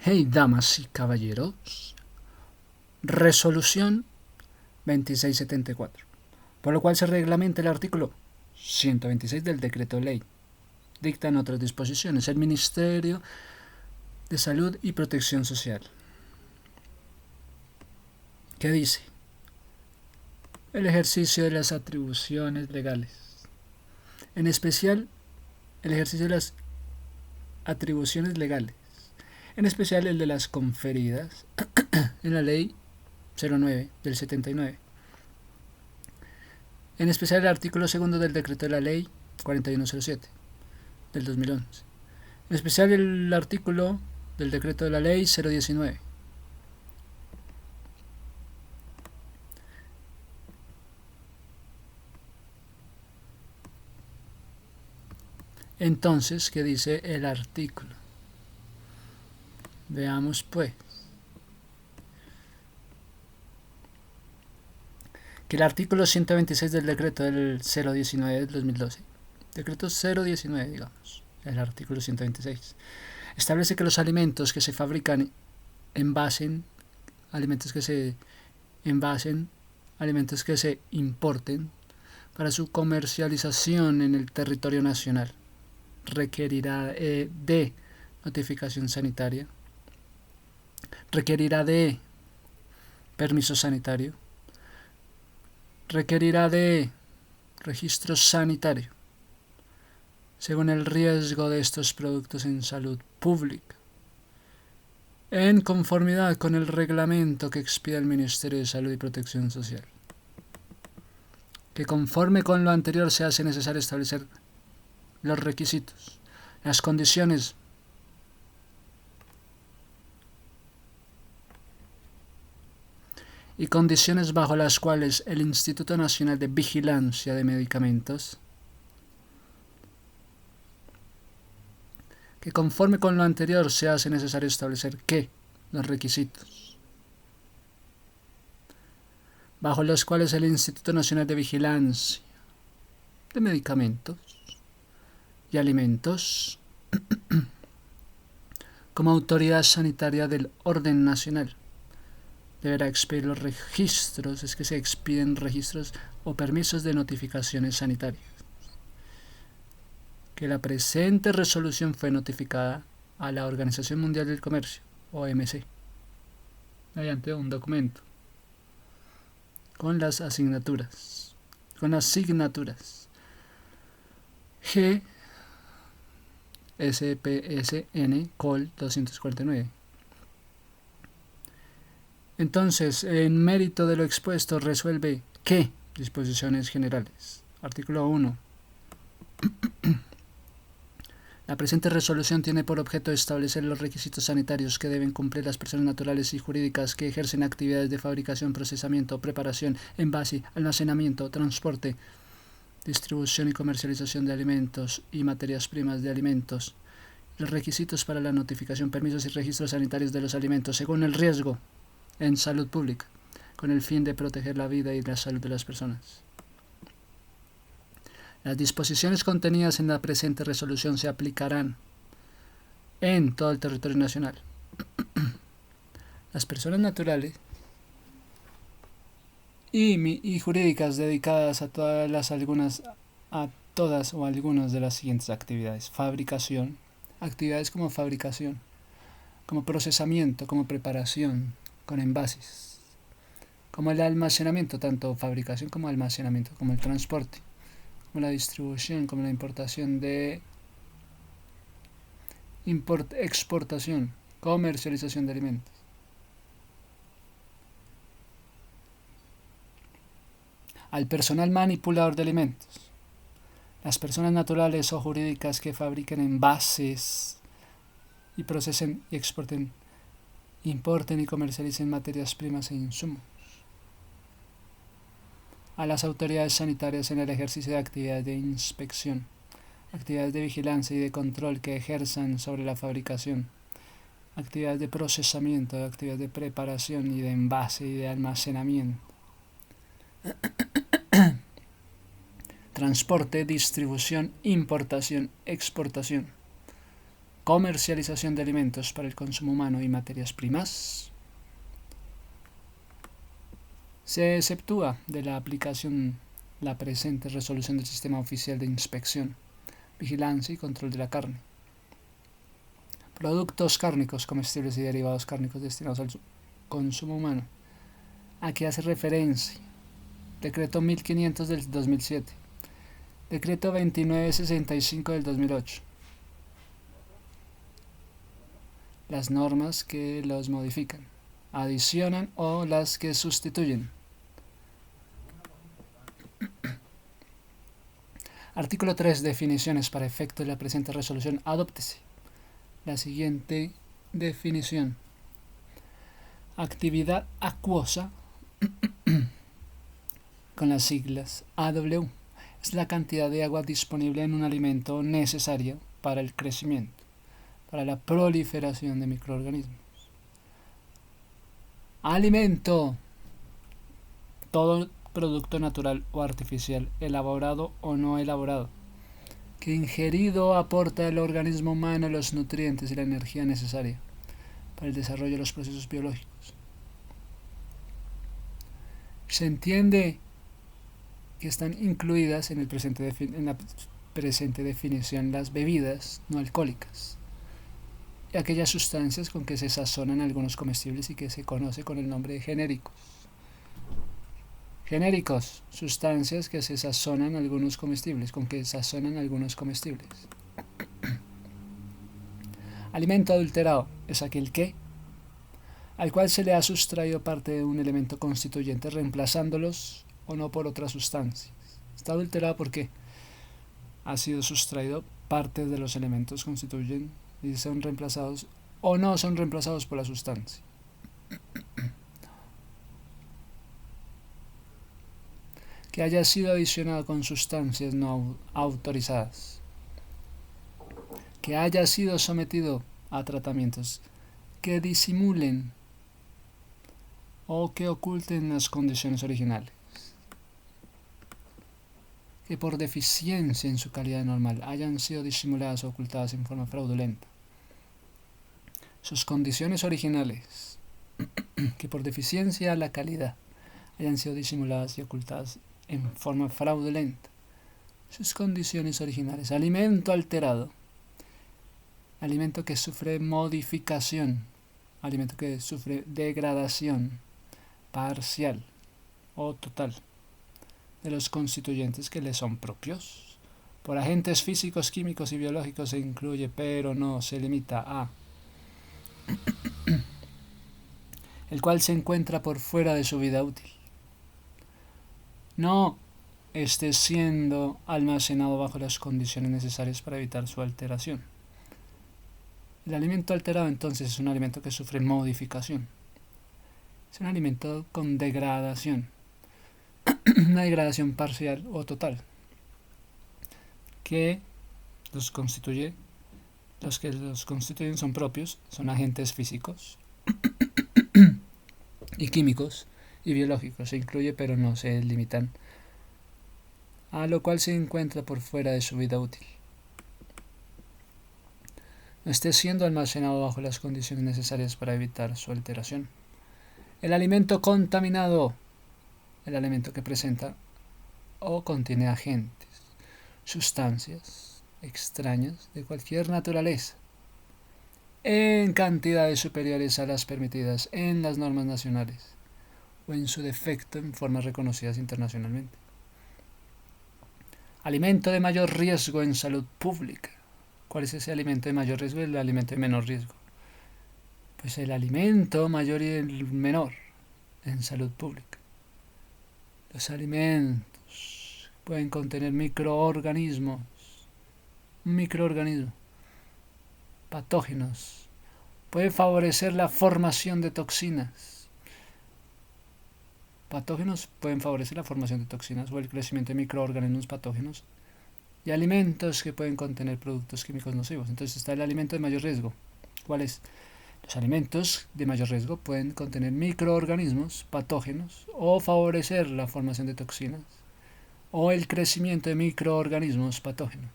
Hey, damas y caballeros, resolución 2674, por lo cual se reglamenta el artículo 126 del decreto de ley. Dictan otras disposiciones el Ministerio de Salud y Protección Social. ¿Qué dice? El ejercicio de las atribuciones legales, en especial el ejercicio de las atribuciones legales, en especial el de las conferidas en la ley 09 del 79, en especial el artículo 2 del decreto de la ley 4107 del 2011, en especial el artículo del decreto de la ley 019. Entonces, ¿qué dice el artículo? Veamos pues. Que el artículo 126 del decreto del 019 del 2012, decreto 019, digamos, el artículo 126, establece que los alimentos que se fabrican, envasen, alimentos que se envasen, alimentos que se importen para su comercialización en el territorio nacional, requerirá de notificación sanitaria, requerirá de permiso sanitario, requerirá de registro sanitario, según el riesgo de estos productos en salud pública, en conformidad con el reglamento que expida el Ministerio de Salud y Protección Social. Que conforme con lo anterior se hace necesario establecer los requisitos, las condiciones y condiciones bajo las cuales el Instituto Nacional de Vigilancia de Medicamentos, que conforme con lo anterior se hace necesario establecer que los requisitos bajo los cuales el Instituto Nacional de Vigilancia de Medicamentos y Alimentos, como autoridad sanitaria del orden nacional, deberá expedir los registros, es que se expiden registros o permisos de notificaciones sanitarias. Que la presente resolución fue notificada a la Organización Mundial del Comercio, OMC, mediante un documento con las asignaturas, G SPSN Col 249. Entonces, en mérito de lo expuesto, resuelve que disposiciones generales. Artículo 1. La presente resolución tiene por objeto establecer los requisitos sanitarios que deben cumplir las personas naturales y jurídicas que ejercen actividades de fabricación, procesamiento, preparación, envase, almacenamiento, transporte, distribución y comercialización de alimentos y materias primas de alimentos. Los requisitos para la notificación, permisos y registros sanitarios de los alimentos según el riesgo en salud pública, con el fin de proteger la vida y la salud de las personas. Las disposiciones contenidas en la presente resolución se aplicarán en todo el territorio nacional. Las personas naturales y jurídicas dedicadas a todas o algunas de las siguientes actividades: fabricación, actividades como fabricación, como procesamiento, como preparación, con envases, como el almacenamiento, tanto fabricación como almacenamiento, como el transporte, como la distribución, como la importación de exportación, comercialización de alimentos. Al personal manipulador de alimentos, las personas naturales o jurídicas que fabriquen envases y procesen y exporten, importen y comercialicen materias primas e insumos. A las autoridades sanitarias en el ejercicio de actividades de inspección, actividades de vigilancia y de control que ejerzan sobre la fabricación, actividades de procesamiento, actividades de preparación y de envase y de almacenamiento, transporte, distribución, importación, exportación, comercialización de alimentos para el consumo humano y materias primas. Se exceptúa de la aplicación la presente resolución del Sistema Oficial de Inspección, Vigilancia y Control de la Carne. Productos cárnicos, comestibles y derivados cárnicos destinados al consumo humano. Aquí hace referencia Decreto 1500 del 2007, Decreto 2965 del 2008. Las normas que los modifican, adicionan o las que sustituyen. Artículo 3. Definiciones para efecto de la presente resolución. Adóptese la siguiente definición. Actividad acuosa, con las siglas AW, es la cantidad de agua disponible en un alimento necesario para el crecimiento, para la proliferación de microorganismos. Alimento: todo producto natural o artificial, elaborado o no elaborado, que ingerido aporta al organismo humano los nutrientes y la energía necesaria para el desarrollo de los procesos biológicos. Se entiende que están incluidas en la presente definición las bebidas no alcohólicas y aquellas sustancias con que se sazonan algunos comestibles y que se conoce con el nombre de genéricos. Genéricos, sustancias que se sazonan algunos comestibles, con que sazonan algunos comestibles. Alimento adulterado es aquel que, al cual se le ha sustraído parte de un elemento constituyente, reemplazándolos o no por otras sustancias. Está adulterado porque ha sido sustraído parte de los elementos constituyentes y son reemplazados o no son reemplazados por la sustancia. Que haya sido adicionado con sustancias no autorizadas. Que haya sido sometido a tratamientos que disimulen o que oculten las condiciones originales. Que por deficiencia en su calidad normal hayan sido disimuladas o ocultadas en forma fraudulenta. Sus condiciones originales, que por deficiencia a la calidad hayan sido disimuladas y ocultadas en forma fraudulenta. Sus condiciones originales. Alimento alterado, alimento que sufre modificación, alimento que sufre degradación parcial o total de los constituyentes que le son propios. Por agentes físicos, químicos y biológicos se incluye, pero no se limita a el cual se encuentra por fuera de su vida útil. No esté siendo almacenado bajo las condiciones necesarias para evitar su alteración. El alimento alterado entonces es un alimento que sufre modificación. Es un alimento con degradación. Una degradación parcial o total. Que los constituye, los que los constituyen son propios, son agentes físicos y químicos y biológicos. Se incluye pero no se limitan a lo cual se encuentra por fuera de su vida útil. No esté siendo almacenado bajo las condiciones necesarias para evitar su alteración. El alimento contaminado, el alimento que presenta o contiene agentes, sustancias extrañas de cualquier naturaleza, en cantidades superiores a las permitidas en las normas nacionales o en su defecto en formas reconocidas internacionalmente. Alimento de mayor riesgo en salud pública. ¿Cuál es ese alimento de mayor riesgo y el alimento de menor riesgo? Pues el alimento mayor y el menor en salud pública. Los alimentos pueden contener microorganismos, patógenos. Pueden favorecer la formación de toxinas. Patógenos pueden favorecer la formación de toxinas o el crecimiento de microorganismos patógenos. Y alimentos que pueden contener productos químicos nocivos. Entonces está el alimento de mayor riesgo. ¿Cuál es? Los alimentos de mayor riesgo pueden contener microorganismos patógenos o favorecer la formación de toxinas o el crecimiento de microorganismos patógenos.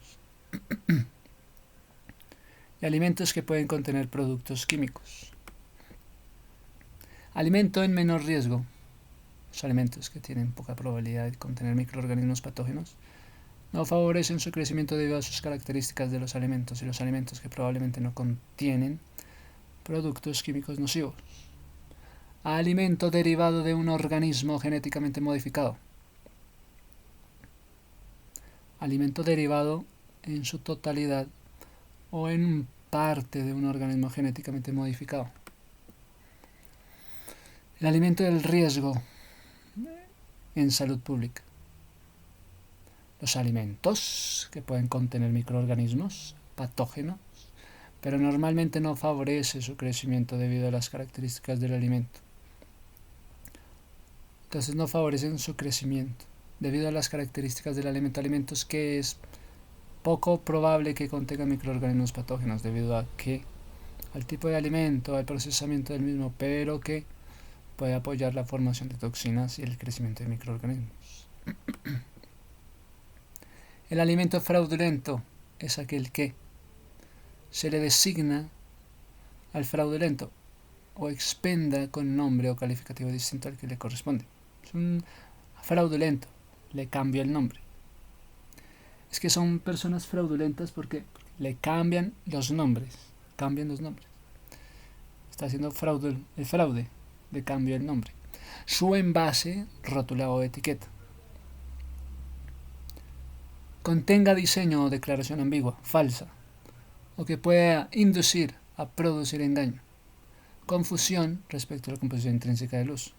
y alimentos que pueden contener productos químicos. Alimento en menor riesgo. Los alimentos que tienen poca probabilidad de contener microorganismos patógenos no favorecen su crecimiento debido a sus características de los alimentos, y los alimentos que probablemente no contienen productos químicos nocivos. Alimento derivado de un organismo genéticamente modificado. Alimento derivado en su totalidad o en parte de un organismo genéticamente modificado. El alimento del riesgo en salud pública. Los alimentos que pueden contener microorganismos patógenos, pero normalmente no favorece su crecimiento debido a las características del alimento. Entonces no favorecen su crecimiento debido a las características del alimento. Alimentos que es poco probable que contengan microorganismos patógenos debido a que al tipo de alimento, al procesamiento del mismo, pero que puede apoyar la formación de toxinas y el crecimiento de microorganismos. El alimento fraudulento es aquel que se le designa al fraudulento o expenda con nombre o calificativo distinto al que le corresponde. Es un fraudulento, le cambio el nombre. Es que son personas fraudulentas porque le cambian los nombres. Está haciendo el fraude, le cambio el nombre. Su envase, rótula o etiqueta. Contenga diseño o declaración ambigua, falsa, o que pueda inducir a producir engaño. Confusión respecto a la composición intrínseca del uso.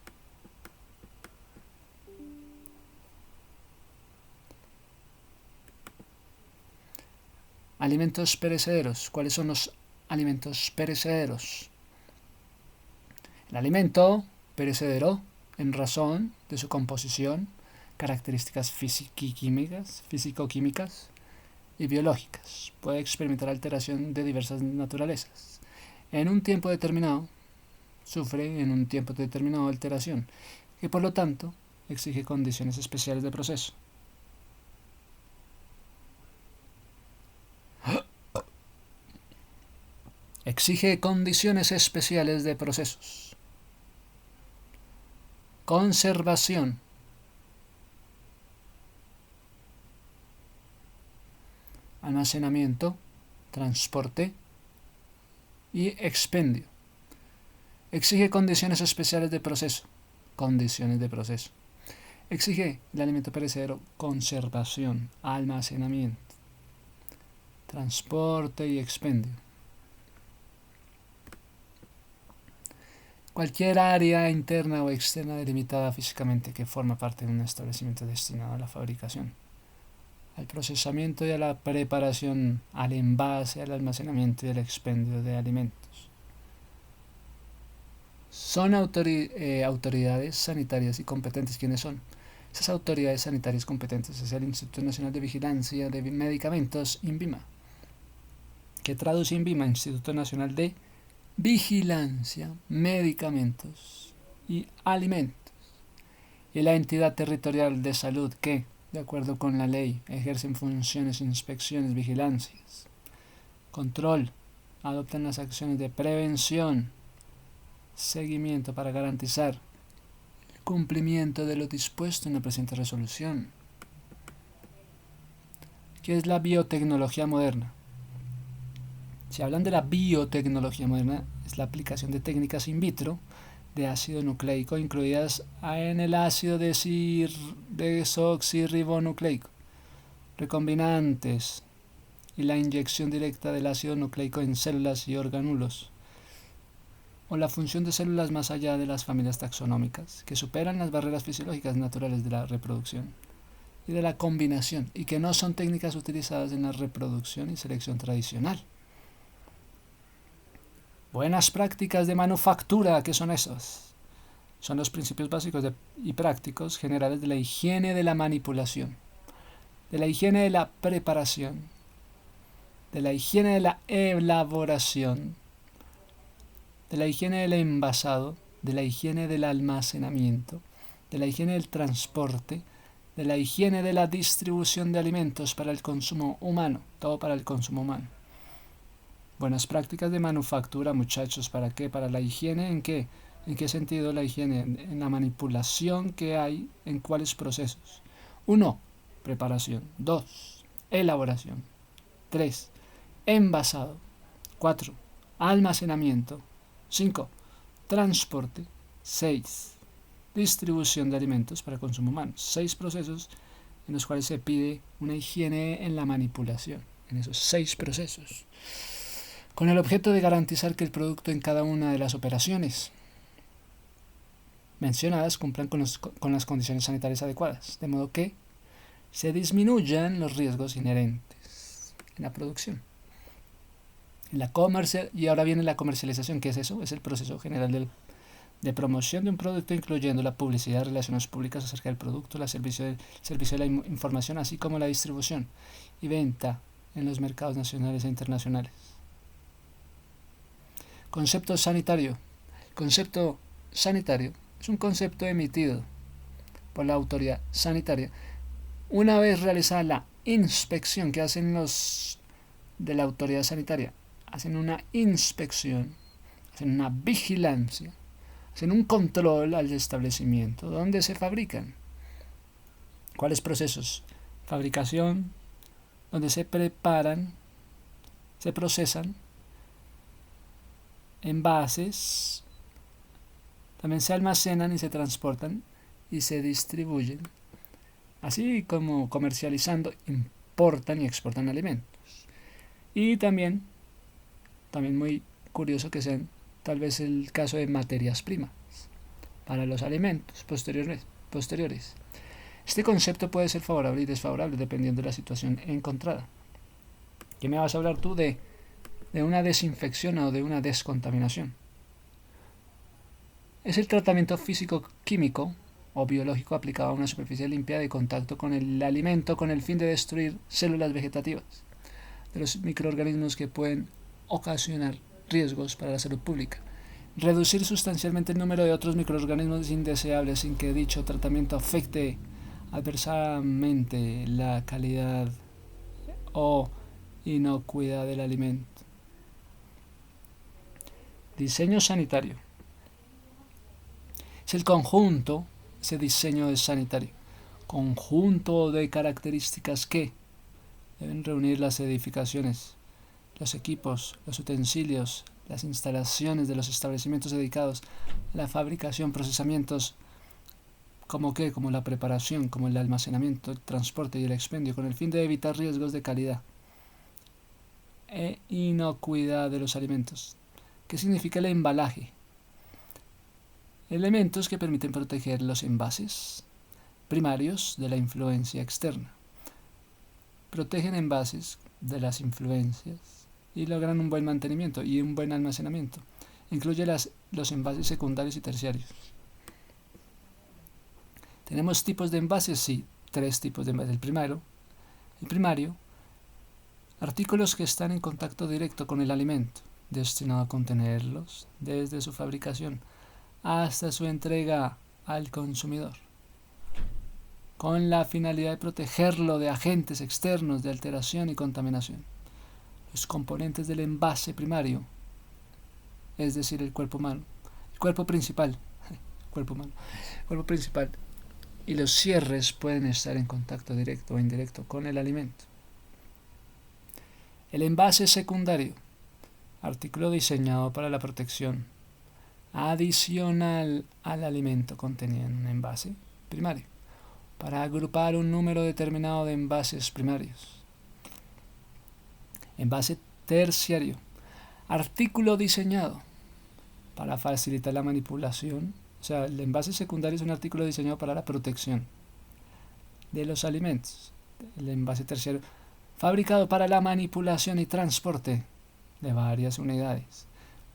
Alimentos perecederos. ¿Cuáles son los alimentos perecederos? El alimento perecedero, en razón de su composición, características físico-químicas y biológicas, puede experimentar alteración de diversas naturalezas. En un tiempo determinado, sufre en un tiempo determinado alteración, y por lo tanto exige condiciones especiales de proceso. Exige condiciones especiales de procesos. Conservación. Almacenamiento, transporte y expendio. Exige condiciones especiales de proceso. Condiciones de proceso. Exige el alimento perecedero conservación, almacenamiento, transporte y expendio. Cualquier área interna o externa delimitada físicamente que forma parte de un establecimiento destinado a la fabricación, al procesamiento y a la preparación, al envase, al almacenamiento y al expendio de alimentos. Son autoridades sanitarias y competentes. ¿Quiénes son? Esas autoridades sanitarias competentes es el Instituto Nacional de Vigilancia de Medicamentos, INVIMA, que traduce INVIMA, Instituto Nacional de Vigilancia, Medicamentos y Alimentos, y la entidad territorial de salud que, de acuerdo con la ley, ejercen funciones, inspecciones, vigilancias, control, adoptan las acciones de prevención, seguimiento para garantizar el cumplimiento de lo dispuesto en la presente resolución. ¿Qué es la biotecnología moderna? Si hablan de la biotecnología moderna, es la aplicación de técnicas in vitro de ácido nucleico incluidas en el ácido desoxirribonucleico, recombinantes y la inyección directa del ácido nucleico en células y orgánulos, o la función de células más allá de las familias taxonómicas, que superan las barreras fisiológicas naturales de la reproducción y de la combinación, y que no son técnicas utilizadas en la reproducción y selección tradicional. Buenas prácticas de manufactura, ¿qué son esas? Son los principios básicos y prácticos generales de la higiene de la manipulación, de la higiene de la preparación, de la higiene de la elaboración, de la higiene del envasado, de la higiene del almacenamiento, de la higiene del transporte, de la higiene de la distribución de alimentos para el consumo humano, todo para el consumo humano. Buenas prácticas de manufactura, muchachos, ¿para qué? Para la higiene, ¿en qué? ¿En qué sentido la higiene? En la manipulación que hay en cuáles procesos. 1. Preparación. 2. Elaboración. 3. Envasado. 4. Almacenamiento. 5. Transporte. 6. Distribución de alimentos para consumo humano. 6 procesos en los cuales se pide una higiene en la manipulación, en esos 6 procesos, con el objeto de garantizar que el producto en cada una de las operaciones mencionadas cumplan con las condiciones sanitarias adecuadas, de modo que se disminuyan los riesgos inherentes en la producción. Y ahora viene la comercialización. ¿Qué es eso? Es el proceso general de promoción de un producto, incluyendo la publicidad, relaciones públicas acerca del producto, el servicio de la información, así como la distribución y venta en los mercados nacionales e internacionales. Concepto sanitario. Concepto sanitario es un concepto emitido por la autoridad sanitaria una vez realizada la inspección que hacen los de la autoridad sanitaria. Hacen una inspección, hacen una vigilancia, hacen un control al establecimiento donde se fabrican. ¿Cuáles procesos? Fabricación, donde se preparan, se procesan, envases, también se almacenan y se transportan y se distribuyen, así como comercializando, importan y exportan alimentos. Y también muy curioso que sean tal vez el caso de materias primas para los alimentos posteriores. Este concepto puede ser favorable y desfavorable dependiendo de la situación encontrada. ¿Qué me vas a hablar tú de una desinfección o de una descontaminación? Es el tratamiento físico-químico o biológico aplicado a una superficie limpia de contacto con el alimento con el fin de destruir células vegetativas de los microorganismos que pueden ocasionar riesgos para la salud pública. Reducir sustancialmente el número de otros microorganismos indeseables sin que dicho tratamiento afecte adversamente la calidad o inocuidad del alimento. Diseño sanitario. Es el conjunto, ese diseño sanitario, conjunto de características que deben reunir las edificaciones, los equipos, los utensilios, las instalaciones de los establecimientos dedicados a la fabricación, procesamientos, como la preparación, como el almacenamiento, el transporte y el expendio, con el fin de evitar riesgos de calidad e inocuidad de los alimentos. ¿Qué significa el embalaje? Elementos que permiten proteger los envases primarios de la influencia externa. Protegen envases de las influencias y logran un buen mantenimiento y un buen almacenamiento. Incluye los envases secundarios y terciarios. ¿Tenemos tipos de envases? Sí, 3 tipos de envases. El primario, artículos que están en contacto directo con el alimento, destinado a contenerlos desde su fabricación hasta su entrega al consumidor, con la finalidad de protegerlo de agentes externos de alteración y contaminación. Los componentes del envase primario, es decir, el cuerpo humano, el cuerpo principal, y los cierres pueden estar en contacto directo o indirecto con el alimento. El envase secundario, artículo diseñado para la protección adicional al alimento contenido en un envase primario, para agrupar un número determinado de envases primarios. Envase terciario, artículo diseñado para facilitar la manipulación. O sea, el envase secundario es un artículo diseñado para la protección de los alimentos. El envase terciario, fabricado para la manipulación y transporte de varias unidades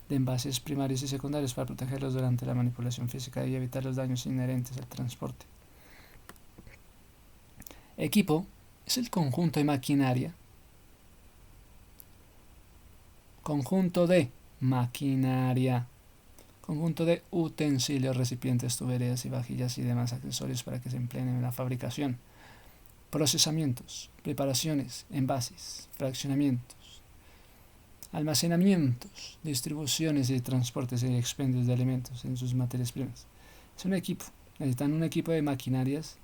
de envases primarios y secundarios para protegerlos durante la manipulación física y evitar los daños inherentes al transporte. Equipo es el conjunto de maquinaria, conjunto de utensilios, recipientes, tuberías y vajillas y demás accesorios para que se empleen en la fabricación, procesamientos, preparaciones, envases, fraccionamientos, almacenamientos, distribuciones y transportes y expendios de alimentos en sus materias primas. Es un equipo, necesitan un equipo de maquinarias,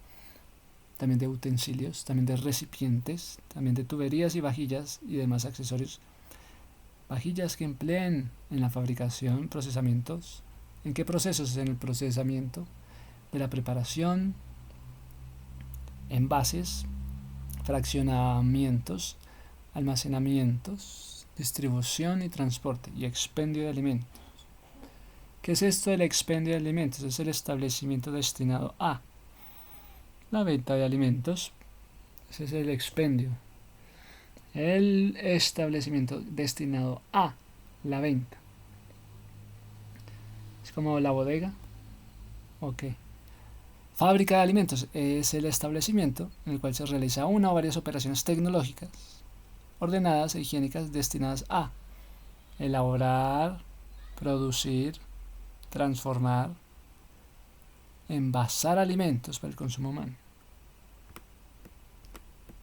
también de utensilios, también de recipientes, también de tuberías y vajillas y demás accesorios. Vajillas que empleen en la fabricación, procesamientos. ¿En qué procesos? En el procesamiento de la preparación, envases, fraccionamientos, almacenamientos, distribución y transporte y expendio de alimentos. ¿Qué es esto del expendio de alimentos? Es el establecimiento destinado a la venta de alimentos. Ese es el expendio. El establecimiento destinado a la venta. Es como la bodega. Ok. Fábrica de alimentos es el establecimiento en el cual se realiza una o varias operaciones tecnológicas ordenadas e higiénicas destinadas a elaborar, producir, transformar, envasar alimentos para el consumo humano.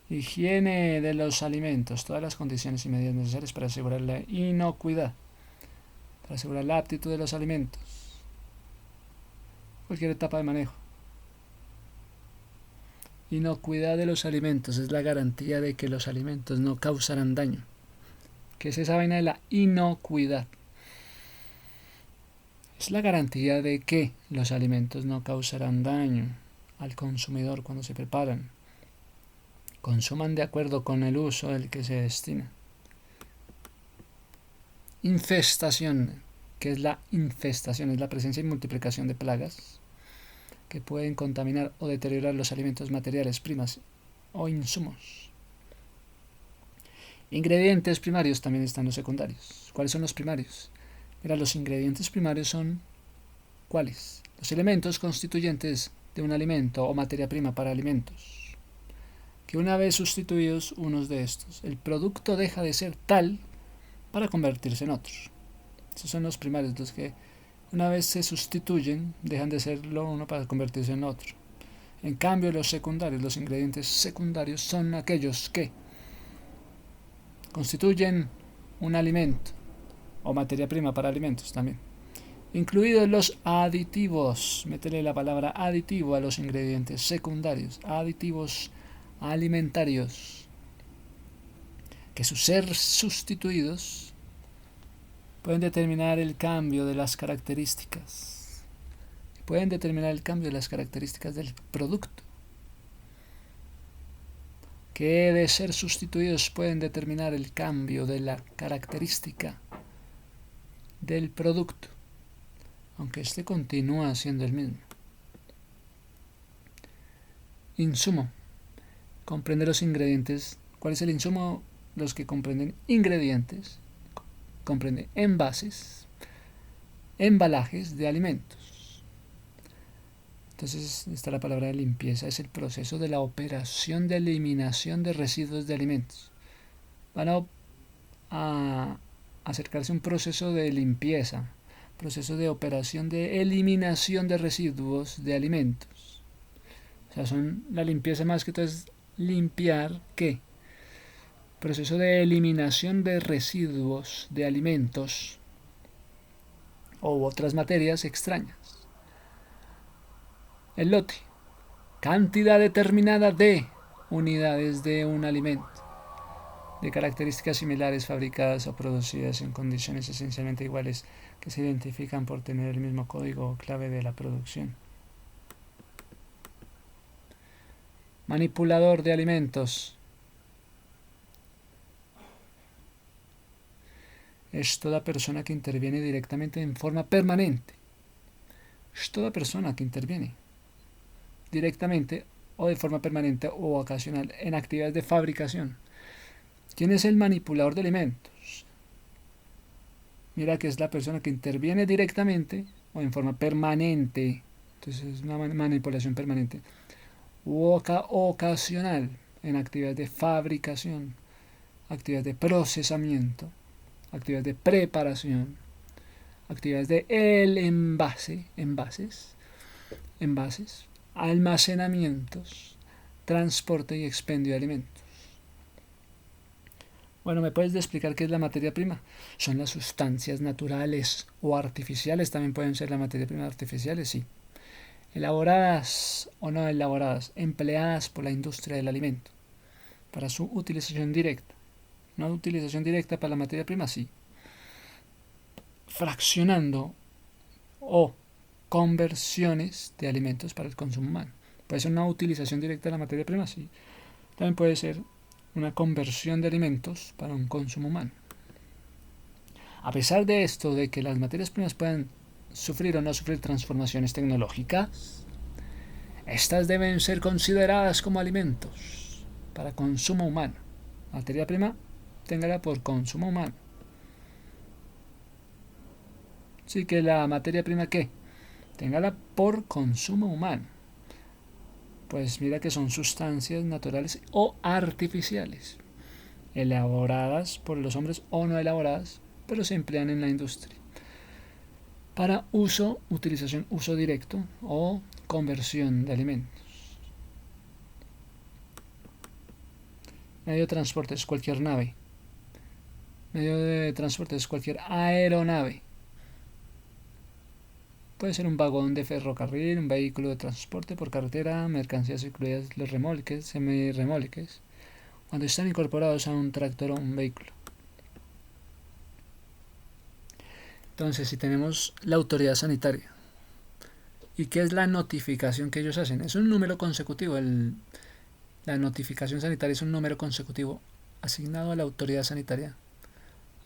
Higiene de los alimentos, todas las condiciones y medidas necesarias para asegurar la inocuidad, para asegurar la aptitud de los alimentos, cualquier etapa de manejo. Inocuidad de los alimentos es la garantía de que los alimentos no causarán daño. ¿Qué es esa vaina de la inocuidad? Es la garantía de que los alimentos no causarán daño al consumidor cuando se preparan. Consuman de acuerdo con el uso del que se destina. Infestación. ¿Qué es la infestación? Es la presencia y multiplicación de plagas que pueden contaminar o deteriorar los alimentos, materiales, primas o insumos. Ingredientes primarios, también están los secundarios. ¿Cuáles son los primarios? Mira, los ingredientes primarios son ¿cuáles? Los elementos constituyentes de un alimento o materia prima para alimentos, que una vez sustituidos unos de estos, el producto deja de ser tal para convertirse en otro. Esos son los primarios, los que una vez se sustituyen, dejan de serlo uno para convertirse en otro. En cambio, los secundarios, los ingredientes secundarios son aquellos que constituyen un alimento o materia prima para alimentos también, incluidos los aditivos. Métele la palabra aditivo a los ingredientes secundarios, aditivos alimentarios, que su ser sustituidos pueden determinar el cambio de las características. Pueden determinar el cambio de las características del producto. Que de ser sustituidos pueden determinar el cambio de la característica del producto, aunque éste continúa siendo el mismo. Insumo. Comprende los ingredientes. ¿Cuál es el insumo? Los que comprenden ingredientes. Comprende envases, embalajes de alimentos. Entonces está la palabra de limpieza, es el proceso de la operación de eliminación de residuos de alimentos. Van a acercarse a un proceso de limpieza, proceso de operación de eliminación de residuos de alimentos. O sea, la limpieza más que todo es limpiar ¿qué? Proceso de eliminación de residuos de alimentos u otras materias extrañas. El lote. Cantidad determinada de unidades de un alimento de características similares fabricadas o producidas en condiciones esencialmente iguales que se identifican por tener el mismo código o clave de la producción. Manipulador de alimentos. Es toda persona que interviene directamente en forma permanente. Es toda persona que interviene directamente o de forma permanente o ocasional en actividades de fabricación. ¿Quién es el manipulador de alimentos? Mira que es la persona que interviene directamente o en forma permanente. Entonces es una manipulación permanente. U ocasional en actividades de fabricación, actividades de procesamiento, actividades de preparación, actividades de envases, almacenamientos, transporte y expendio de alimentos. Bueno, ¿me puedes explicar qué es la materia prima? Son las sustancias naturales o artificiales, también pueden ser la materia prima artificiales, sí. Elaboradas o no elaboradas, empleadas por la industria del alimento, para su utilización directa. No utilización directa para la materia prima, sí. Fraccionando o conversiones de alimentos para el consumo humano. Puede ser una utilización directa de la materia prima, sí. También puede ser una conversión de alimentos para un consumo humano. A pesar de esto, de que las materias primas puedan sufrir o no sufrir transformaciones tecnológicas, estas deben ser consideradas como alimentos para consumo humano. Materia prima, téngala por consumo humano. Así que la materia prima, ¿qué? Téngala por consumo humano. Pues mira que son sustancias naturales o artificiales, elaboradas por los hombres o no elaboradas, pero se emplean en la industria para utilización, uso directo o conversión de alimentos. Medio de transporte es cualquier nave. Medio de transporte es cualquier aeronave. Puede ser un vagón de ferrocarril, un vehículo de transporte por carretera, mercancías incluidas los remolques, semirremolques, cuando están incorporados a un tractor o un vehículo. Entonces, si tenemos la autoridad sanitaria, ¿y qué es la notificación que ellos hacen? Es un número consecutivo. La notificación sanitaria es un número consecutivo asignado a la autoridad sanitaria,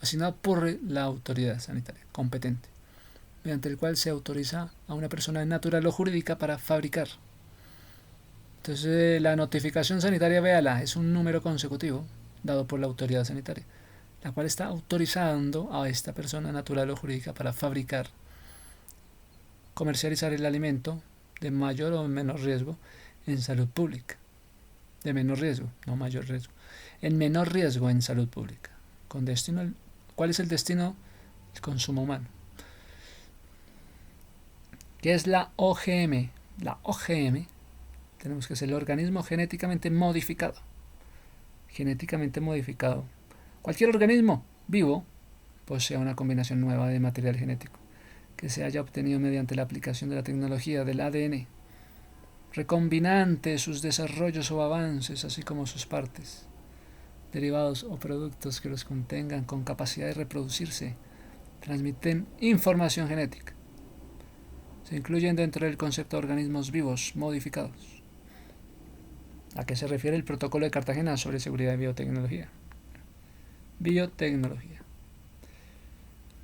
asignado por la autoridad sanitaria competente, mediante el cual se autoriza a una persona natural o jurídica para fabricar. Entonces, la notificación sanitaria, véala, es un número consecutivo dado por la autoridad sanitaria, la cual está autorizando a esta persona natural o jurídica para fabricar, comercializar el alimento de mayor o menor riesgo en salud pública. De menor riesgo, no mayor riesgo. En menor riesgo en salud pública. Con destino, ¿cuál es el destino? El consumo humano. ¿Qué es la OGM? La OGM, tenemos que ser el organismo genéticamente modificado. Genéticamente modificado. Cualquier organismo vivo posee una combinación nueva de material genético que se haya obtenido mediante la aplicación de la tecnología del ADN, recombinante, sus desarrollos o avances, así como sus partes, derivados o productos que los contengan con capacidad de reproducirse, transmiten información genética. Se incluyen dentro del concepto de organismos vivos modificados. ¿A qué se refiere el Protocolo de Cartagena sobre seguridad y biotecnología? Biotecnología.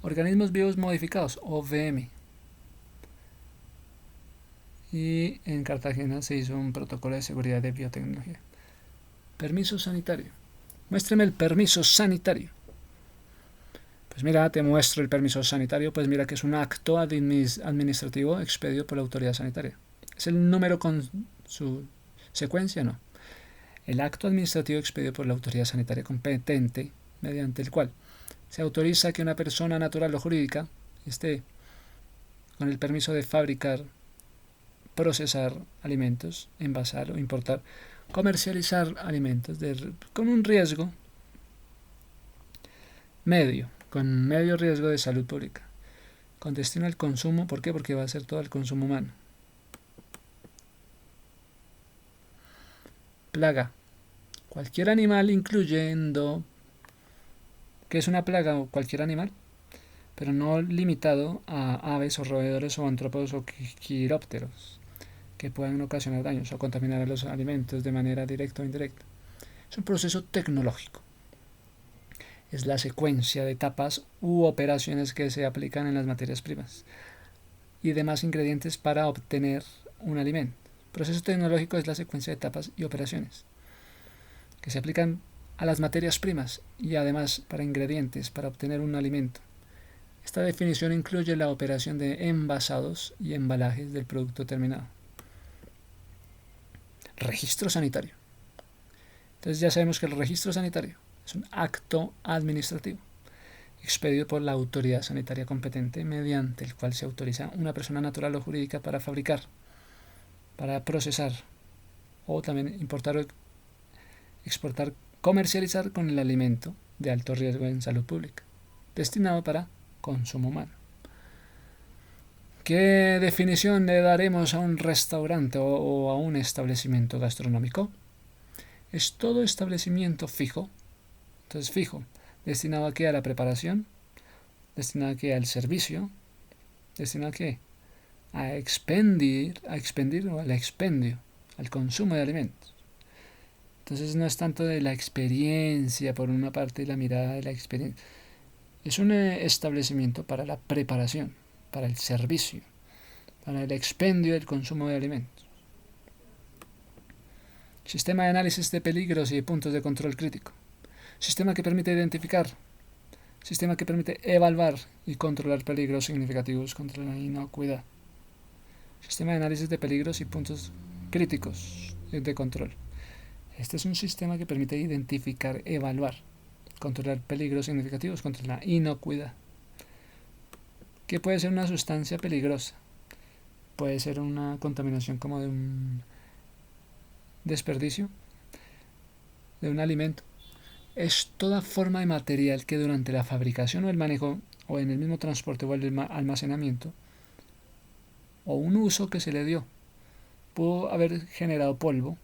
Organismos vivos modificados, OVM. Y en Cartagena se hizo un protocolo de seguridad de biotecnología. Permiso sanitario. Muéstrame el permiso sanitario. Pues mira, te muestro el permiso sanitario. Pues mira que es un acto administrativo expedido por la autoridad sanitaria. ¿Es el número con su secuencia? No. El acto administrativo expedido por la autoridad sanitaria competente, mediante el cual se autoriza que una persona natural o jurídica esté con el permiso de fabricar, procesar alimentos, envasar o importar, comercializar alimentos con un riesgo medio, con medio riesgo de salud pública, con destino al consumo. ¿Por qué? Porque va a ser todo el consumo humano. Plaga. Cualquier animal, incluyendo, ¿qué es una plaga? O cualquier animal, pero no limitado a aves o roedores o antrópodos o quirópteros que puedan ocasionar daños o contaminar a los alimentos de manera directa o indirecta. Es un proceso tecnológico. Es la secuencia de etapas u operaciones que se aplican en las materias primas y demás ingredientes para obtener un alimento. El proceso tecnológico es la secuencia de etapas y operaciones que se aplican a las materias primas y además para ingredientes para obtener un alimento. Esta definición incluye la operación de envasados y embalajes del producto terminado. Registro sanitario. Entonces ya sabemos que el registro sanitario es un acto administrativo expedido por la autoridad sanitaria competente mediante el cual se autoriza a una persona natural o jurídica para fabricar, para procesar o también importar o exportar, comercializar con el alimento de alto riesgo en salud pública, destinado para consumo humano. ¿Qué definición le daremos a un restaurante o a un establecimiento gastronómico? Es todo establecimiento fijo, entonces fijo, destinado a qué, a la preparación, destinado a qué, al servicio, destinado a qué, a expendir o al expendio, al consumo de alimentos. Entonces no es tanto de la experiencia, por una parte, la mirada de la experiencia. Es un establecimiento para la preparación, para el servicio, para el expendio del consumo de alimentos. Sistema de análisis de peligros y puntos de control crítico. Sistema que permite identificar. Sistema que permite evaluar y controlar peligros significativos contra la inocuidad. Sistema de análisis de peligros y puntos críticos de control. Este es un sistema que permite identificar, evaluar, controlar peligros significativos contra la inocuidad. ¿Qué puede ser una sustancia peligrosa? Puede ser una contaminación como de un desperdicio, de un alimento. Es toda forma de material que durante la fabricación o el manejo, o en el mismo transporte o el almacenamiento, o un uso que se le dio, pudo haber generado polvo,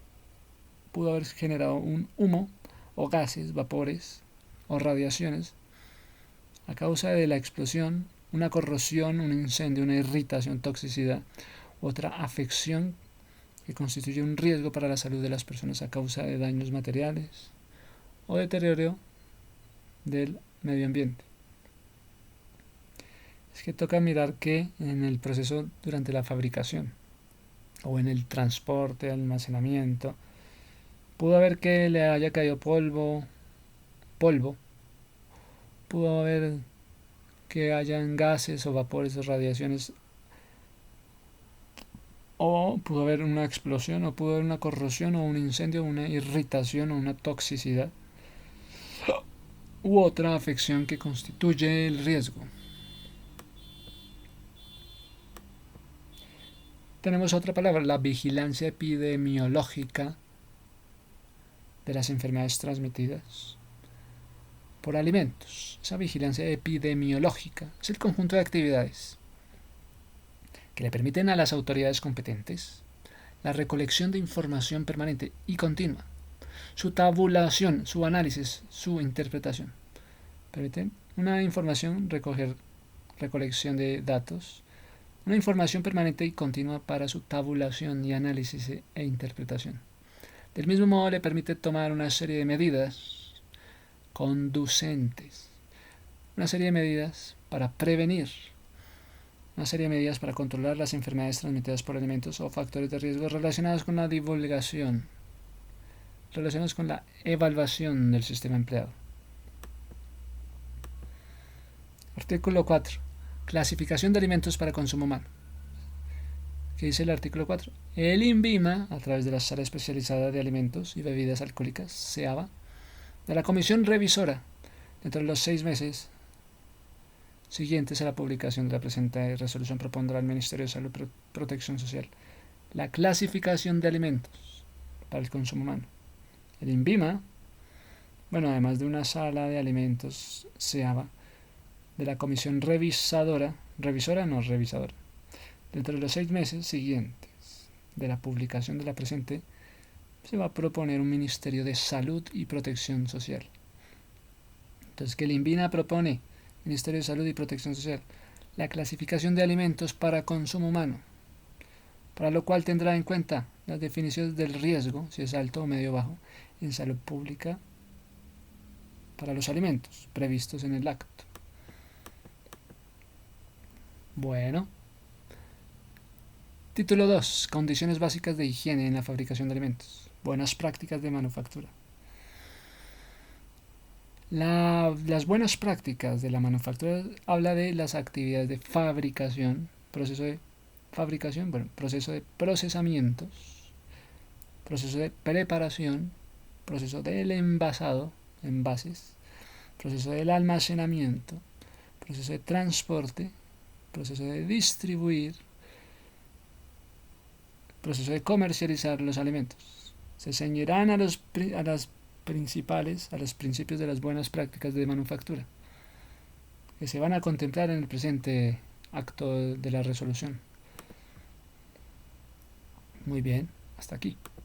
pudo haber generado un humo, o gases, vapores, o radiaciones, a causa de la explosión, una corrosión, un incendio, una irritación, toxicidad, otra afección que constituye un riesgo para la salud de las personas a causa de daños materiales o deterioro del medio ambiente. Es que toca mirar que en el proceso durante la fabricación o en el transporte, almacenamiento, pudo haber que le haya caído polvo, pudo haber que hayan gases o vapores o radiaciones, o pudo haber una explosión, o pudo haber una corrosión, o un incendio, una irritación, o una toxicidad, u otra afección que constituye el riesgo. Tenemos otra palabra, la vigilancia epidemiológica de las enfermedades transmitidas por alimentos. Esa vigilancia epidemiológica es el conjunto de actividades que le permiten a las autoridades competentes la recolección de información permanente y continua, su tabulación, su análisis, su interpretación. Permiten una información, recolección de datos, una información permanente y continua para su tabulación y análisis e interpretación. Del mismo modo le permite tomar una serie de medidas conducentes, una serie de medidas para prevenir, una serie de medidas para controlar las enfermedades transmitidas por alimentos o factores de riesgo relacionados con la divulgación, relacionados con la evaluación del sistema empleado. Artículo 4. Clasificación de alimentos para consumo humano. ¿Qué dice el artículo 4? El INVIMA, a través de la Sala Especializada de Alimentos y Bebidas Alcohólicas, SEABA, de la Comisión Revisora, dentro de los 6 meses siguientes a la publicación de la presente resolución, propondrá al Ministerio de Salud y Protección Social la clasificación de alimentos para el consumo humano. El INVIMA, además de una sala de alimentos, SEABA, de la Comisión Revisora, dentro de los 6 meses siguientes de la publicación de la presente, se va a proponer un Ministerio de Salud y Protección Social. Entonces, que el INVIMA propone, Ministerio de Salud y Protección Social, la clasificación de alimentos para consumo humano, para lo cual tendrá en cuenta las definiciones del riesgo, si es alto o medio o bajo, en salud pública para los alimentos previstos en el acto. Bueno. Título 2. Condiciones básicas de higiene en la fabricación de alimentos. Buenas prácticas de manufactura. Las buenas prácticas de la manufactura habla de las actividades de fabricación, proceso de procesamientos, proceso de preparación, proceso del envasado, envases, proceso del almacenamiento, proceso de transporte, proceso de distribuir, proceso de comercializar los alimentos. Se ceñirán a las principales, a los principios de las buenas prácticas de manufactura, que se van a contemplar en el presente acto de la resolución. Muy bien, hasta aquí.